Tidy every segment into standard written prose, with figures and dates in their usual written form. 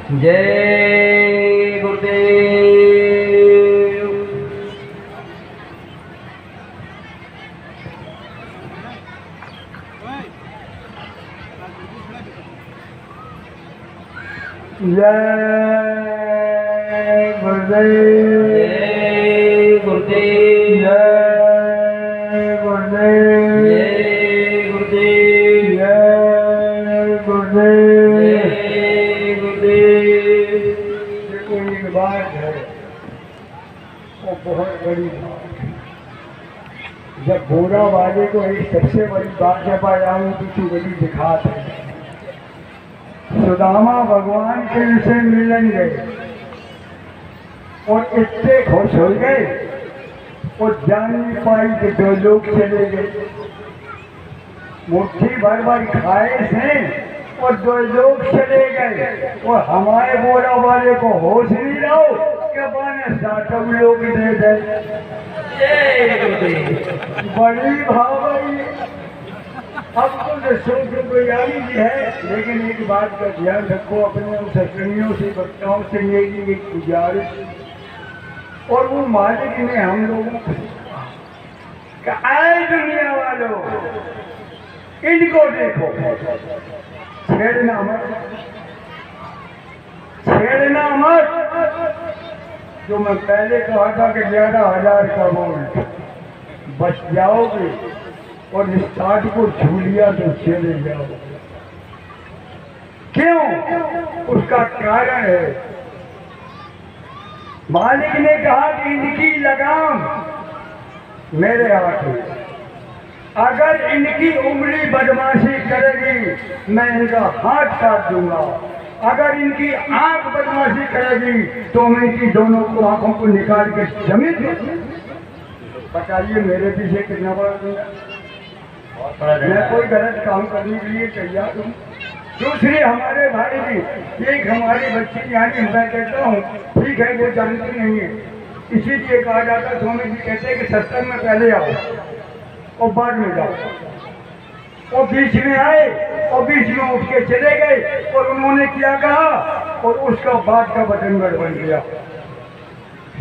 जय गुरुदेव। जय गुरुदेव। जय गुरुदेव। जय गुरुदेव। जय गुरुदेव। जय गुरुदेव। जय गुरुदेव। देखो एक बात है, वो बहुत बड़ी बात है। जब भोला वाले को एक सबसे बड़ी बात जब आऊँ तो बड़ी दिखात है। सुदामा भगवान के उनसे मिलन गए और इतने खुश हो गए और जान नहीं पाई कि दो लोग चले गए। मुट्ठी भर भर खाए थे और दो लोग चले गए और हमारे बोला वाले को होश नहीं रहो कि बाने सातों लोग दे गए। जय गुरुदेव। बड़ी भावई। अब तो सोच तैयारी भी है, लेकिन एक बात का ध्यान रखो, अपने उन सत्संगियों से वक्ताओं से मेरी एक गुजारिश। और वो मालिक ने हम लोगों को कहा, आए दुनिया वालों, इनको देखो, छेड़ना मत, छेड़ना मत। जो मैं पहले कहा था कि 11,000 का मोल बच जाओगे और इस काट को झू लिया तो चले जाओ। क्यों? उसका कारण है, मालिक ने कहा कि इनकी लगाम मेरे हाथ है। अगर इनकी उंगली बदमाशी करेगी मैं इनका हाथ काट दूंगा। अगर इनकी आंख बदमाशी करेगी तो मैं इनकी दोनों को आंखों को निकाल के जमीन पर। बताइए मेरे पीछे कितना बड़ा दूंगा? मैं कोई गलत काम करने के लिए तैयार हूँ। दूसरी हमारे भाई जी, एक हमारी बच्ची यानी मैं कहता हूँ, ठीक है वो जानती नहीं है, इसीलिए कहा जाता, स्वामी जी कहते हैं कि सत्संग में पहले आओ और बाद में जाओ। और बीच में आए और बीच में उठ के चले गए और उन्होंने क्या कहा और उसका बाद का बटन बन गया।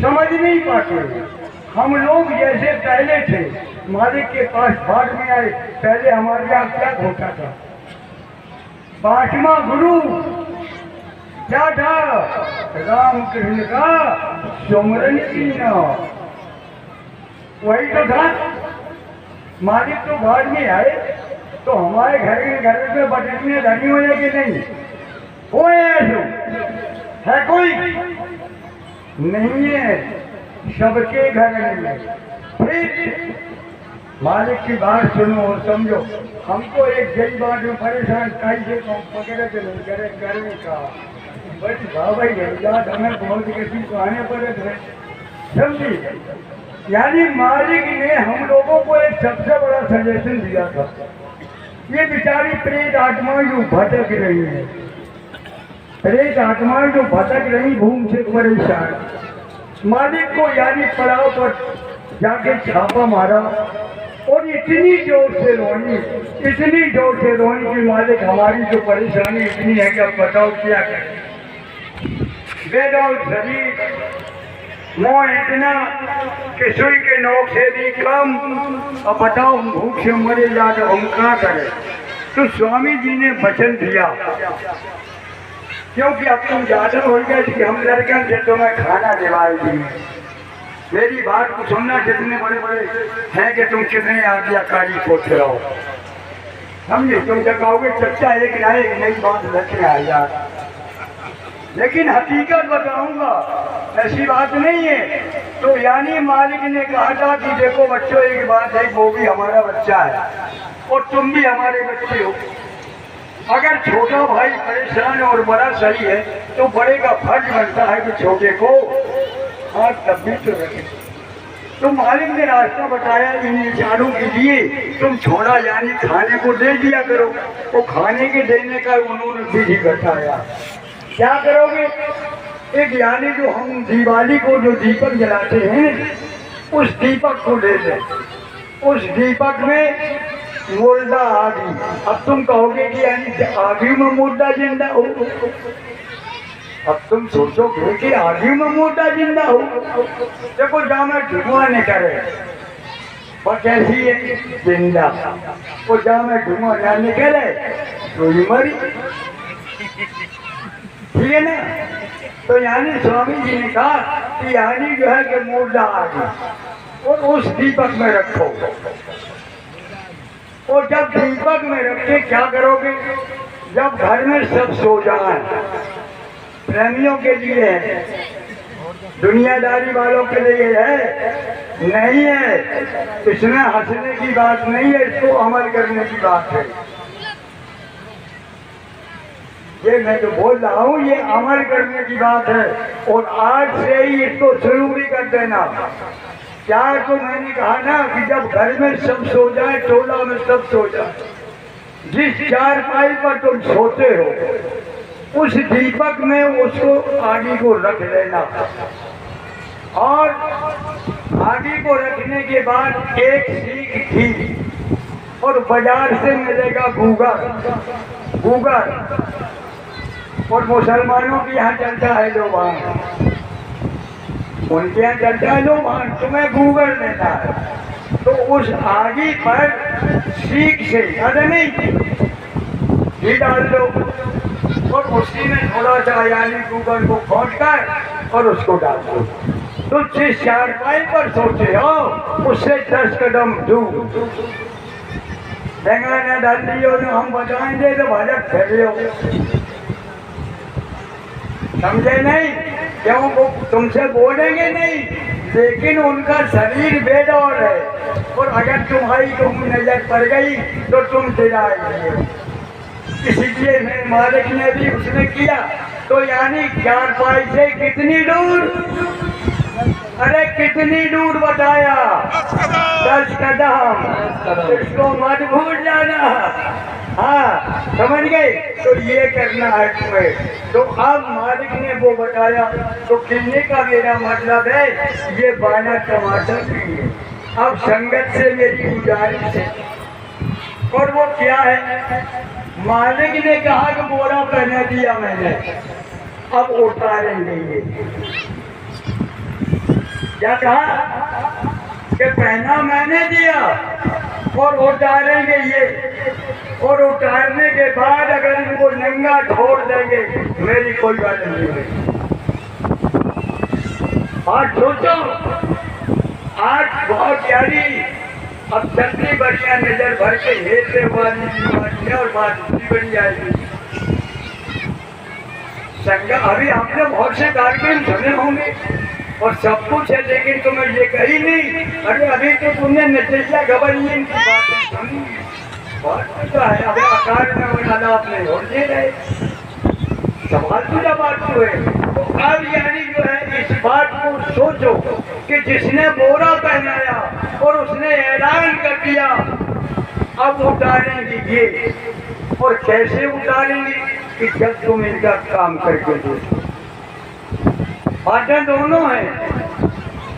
समझ नहीं पाते। हम लोग जैसे पहले थे, मालिक के पास बाद में आए। पहले हमारे यहाँ क्या होता था? 5वां गुरु क्या था? रामकृष्ण का सुमरन कीना, वही तो था। मालिक तो बाद में आए, तो हमारे घर में बटने धनी हो कि नहीं हो? है कोई? नहीं है, सबके घर में। फिर मालिक की बात सुनो और समझो। हमको एक गई बात में परेशान कैसे पकड़े के नहीं करे करने का बस भाई याद हमें बहुत किसी को आने पड़े थे, समझी? यानी मालिक ने हम लोगों को एक सबसे बड़ा सजेशन दिया था। ये बेचारी प्रेत आत्माएं जो भटक रही है, प्रेत आत्माएं जो भटक रही भूम से परेशान, मालिक को यानी पड़ाव पर जाके छापा मारा और इतनी जोर से रोनी, इतनी जोर से रोनी कि मालिक हमारी जो परेशानी इतनी है कि अब बताओ क्या करें। बेदौल शरीर मोह इतना कि सुई के नोक से भी कम। अब बताओ हम भूख से मरे जा तो हम क्या करें? तो स्वामी जी ने वचन दिया, क्योंकि अब तुम ज्यादा हो गए कि हम लड़कन से तुम्हें खाना दिवाई दी। मेरी बात को सुनना, कितने बड़े बड़े हैं कि तुम कितने आज्ञाकारी पोते रहो, समझे? तुम जगाओगे चर्चा एक ना एक नई बात रखने आ यार। लेकिन हकीकत बताऊंगा, ऐसी बात नहीं है। तो यानी मालिक ने कहा था कि देखो बच्चों, एक बात है, वो भी हमारा बच्चा है और तुम भी हमारे बच्चे हो। अगर छोटा भाई परेशान और बड़ा सही है तो बड़े का फर्ज बनता है कि छोटे को हाथ तब भी तो रखे। तो मालिक ने रास्ता बताया, इन विचारों के लिए तुम छोड़ा यानी खाने को दे दिया करो। वो खाने के देने का उन्होंने विधि बताया। क्या करोगे? एक यानी जो हम दिवाली को जो दीपक जलाते हैं, उस दीपक को ले लें। उस दीपक में मुर्दा आगी। अब तुम कहोगे कि यानी आगी में मुर्दा जिंदा हो, अब तुम सोचोगे कि आदि में मोटा जिंदा हो। देखो जहाँ में धुआं नहीं करे वो कैसी है जिंदा, वो जहाँ में धुआं ना निकले तो ये मरी। ठीक है ना। तो यानी स्वामी जी ने कहा कि यानी जो है कि मुर्दा आदि और उस दीपक में रखो। और जब दीपक में रख के क्या करोगे, जब घर में सब सो जाए, प्रेमियों के लिए है, दुनियादारी वालों के लिए है नहीं है, इसमें हंसने की बात नहीं है, इसको अमल करने की बात है। ये मैं जो बोल रहा हूँ ये अमल करने की बात है। और आज से ही इसको शुरू भी कर देना। क्या तो मैंने कहा ना कि जब घर में सब सो जाए, टोला में सब सो जाए, जिस चारपाई पर तुम सोते हो उस दीपक में उसको आदि को रख लेना। और आदि को रखने के बाद एक सीख घी, और बाजार से मिलेगा गूगर, और मुसलमानों के यहाँ चलता है लोबान, उनके यहाँ चलता है लोबान, तुम्हें गूगर देता है। तो उस आदि पर सीख से अरे नहीं घी डाल दो और उसी में थोड़ा सा यानी गूगर को खोद कर और उसको डाल दो। तो जिस चारपाई पर सोचे हो उससे 10 कदम दूर न डाल दियो तो हम बताएंगे तो भजक फैले हो। समझे नहीं? क्यों वो तुमसे बोलेंगे नहीं, लेकिन उनका शरीर बेडौल है और अगर तुम्हारी तुम नजर पड़ गई तो तुम गिराएंगे। इसीलिए मेरे मालिक ने भी उसने किया। तो यानी चारपाई से कितनी दूर, अरे कितनी दूर बताया, 10 कदम। इसको मत भूल जाना। हाँ समझ गए? तो ये करना है तुम्हें। तो अब मालिक ने वो बताया। तो कहने का मेरा मतलब है ये 12 टमाटर भी है। अब संगत से मेरी गुजारिश है, और वो क्या है, मालिक ने कहा कि बोरा पहना दिया मैंने, अब उतारेंगे ये। क्या कहा कि पहना मैंने दिया और उतारेंगे ये, और उतारने के बाद अगर इनको नंगा छोड़ देंगे मेरी कोई बात नहीं है। आज सोचो, आज बहुत प्यारी अब चलती बढ़िया नजर भर के हेलने वाली और बात बन जाएगी। संगा अभी आपने बहुत से कार्यक्रम सुने होंगे और सब कुछ है, लेकिन तुम्हें ये कही नहीं। अरे अभी तो तुमने नतीजा गबरियन की बातें सुनी, बहुत तो है। अभी आकार में बनाना आपने और दे रहे सवाल पूरा बात हुए। तो अब यानी जो है इस बात को सोचो कि जिसने बोरा पहनाया और उसने ऐलान कर दिया अब उतारेंगे ये। और कैसे उतारेंगे कि जब तुम इनका काम करके दो। बातें दोनों हैं,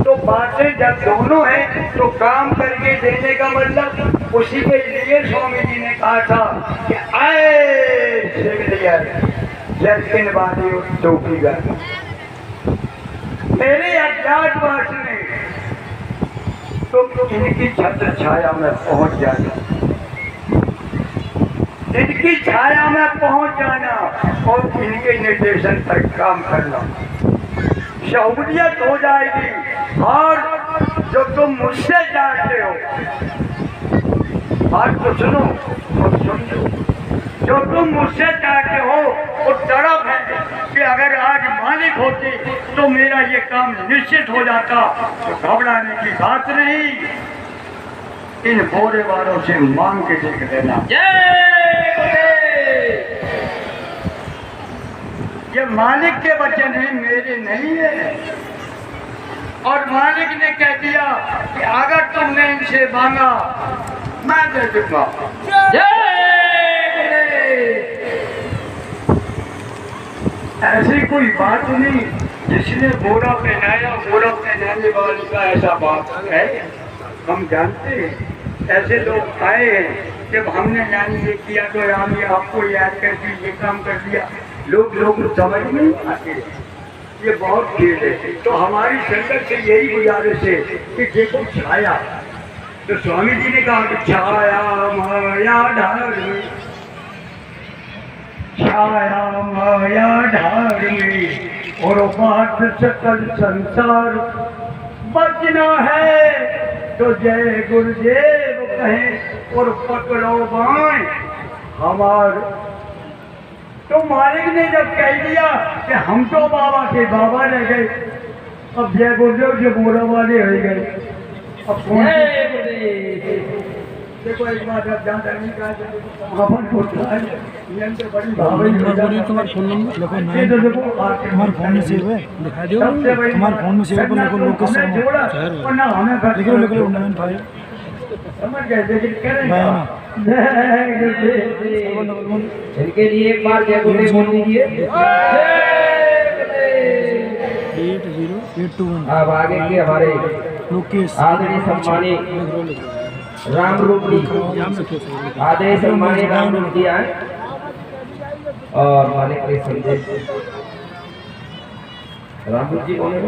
तो बातें जब दोनों हैं तो काम करके देने का मतलब उसी के लिए स्वामी जी ने कहा था कि जर्किन वाली टोपीगर मेरे अज्ञातवास में तो इनकी छत्र छाया में पहुंच जाना, इनकी छाया में पहुंच जाना और इनके निर्देशन पर काम करना, सहूलियत हो जाएगी। और जो तुम मुझसे चाहते हो, बात तो सुनो और समझो, जो तुम मुझसे चाहते हो वो तड़प है कि अगर आज मालिक होते तो मेरा ये काम निश्चित हो जाता। तो घबराने की बात नहीं, इन भोरे वालों से मांग के देख लेना। ये मालिक के वचन है, मेरे नहीं है। और मालिक ने कह दिया कि अगर तुमने इनसे मांगा मैं दे दूंगा। ऐसी कोई बात नहीं, जिसने बोरा पहनाया बोरा पहनाने वाले का ऐसा बात है। हम जानते हैं ऐसे लोग आए हैं, जब हमने यानी ये किया तो हमने आपको याद कर दी, ये काम कर दिया। लोग समझ नहीं आते, ये बहुत खेल है। तो हमारी संगत से यही गुजारिश है कि देखो छाया, तो स्वामी जी ने कहा कि छाया माया ढाल में, छाया माया ढाल में और बात सकल संसार बचना है तो जय गुरुदेव कहें और पकड़ो बाएं हमार। तो मालिक ने जब कह दिया कि हम तो बाबा के बाबा रह गए, अब जय गुरुदेव जो बोरा वाले हो गए। अब कौन जय गुरुदेव। देखो एक बात अब जहाँ नहीं कहा अपन होता है ये तो बड़ी भावई हो जाती है। तुम्हारा फोन नंबर लिखो ना, ये तो देखो तुम्हारे फोन में सेव है, दिखा दो तुम्हारे फोन में सेव कर लिखो लोकेशन वरना हमें लिखो लिखो 95 समझ गए लेकिन करेंगे जय गुरुदेव। इनके लिए एक बार जय गुरुदेव बोल दीजिए। जय गुरुदेव। 80821 अब आगे के हमारे लोकेश आदरणीय सम्मानित राम रूप जी, आदरणीय सम्मानित राम रूप जी आए और मालिक के संदेश राम रूप जी बोले।